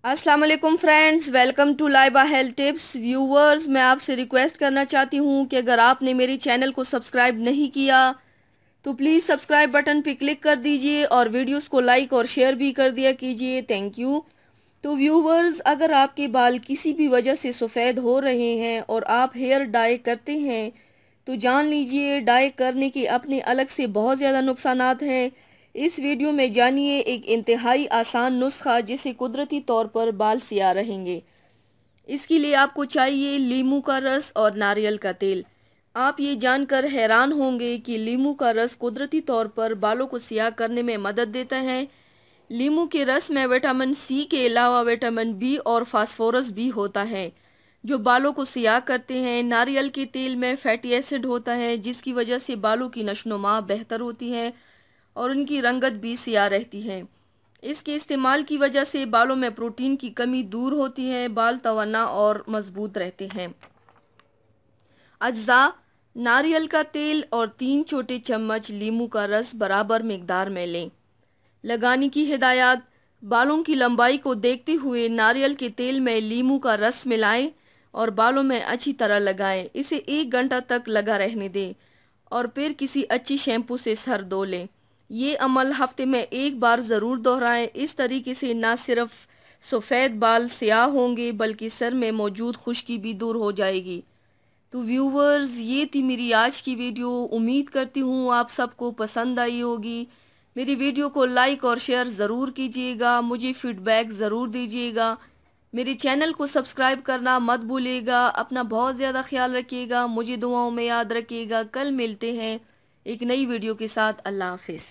अस्सलाम वालेकुम friends, welcome to Laiba health tips. Viewers, मैं आपसे रिक्वेस्ट करना चाहती हूँ कि अगर आपने मेरे चैनल को सब्सक्राइब नहीं किया तो प्लीज़ सब्सक्राइब बटन पे क्लिक कर दीजिए और वीडियोस को लाइक और शेयर भी कर दिया कीजिए। Thank you. तो व्यूवर्स, अगर आपके बाल किसी भी वजह से सफ़ेद हो रहे हैं और आप हेयर डाई करते हैं तो जान लीजिए डाई करने के अपने अलग से बहुत ज़्यादा नुकसानात हैं। इस वीडियो में जानिए एक इंतहाई आसान नुस्खा जिससे कुदरती तौर पर बाल सिया रहेंगे। इसके लिए आपको चाहिए लीमू का रस और नारियल का तेल। आप ये जानकर हैरान होंगे कि लीमू का रस कुदरती तौर पर बालों को सियाह करने में मदद देता है। लीमू के रस में विटामिन सी के अलावा विटामिन बी और फास्फोरस भी होता है जो बालों को सियाह करते हैं। नारियल के तेल में फैटी एसिड होता है जिसकी वजह से बालों की नशोनुमा बेहतर होती है और उनकी रंगत भी सियाह रहती है। इसके इस्तेमाल की वजह से बालों में प्रोटीन की कमी दूर होती है, बाल तवाना और मजबूत रहते हैं। अज्जा: नारियल का तेल और 3 छोटे चम्मच लीमू का रस बराबर मिकदार में लें। लगाने की हिदायत: बालों की लंबाई को देखते हुए नारियल के तेल में लीमू का रस मिलाएं और बालों में अच्छी तरह लगाएं। इसे 1 घंटा तक लगा रहने दें और फिर किसी अच्छी शैम्पू से सर धो लें। ये अमल हफ्ते में 1 बार ज़रूर दोहराएं। इस तरीके से ना सिर्फ सफ़ेद बाल स्याह होंगे बल्कि सर में मौजूद खुश्की भी दूर हो जाएगी। तो व्यूवर्स, ये थी मेरी आज की वीडियो। उम्मीद करती हूँ आप सबको पसंद आई होगी। मेरी वीडियो को लाइक और शेयर ज़रूर कीजिएगा, मुझे फीडबैक ज़रूर दीजिएगा। मेरे चैनल को सब्सक्राइब करना मत भूलिएगा। अपना बहुत ज़्यादा ख्याल रखिएगा, मुझे दुआओं में याद रखिएगा। कल मिलते हैं एक नई वीडियो के साथ। अल्लाह हाफिज़।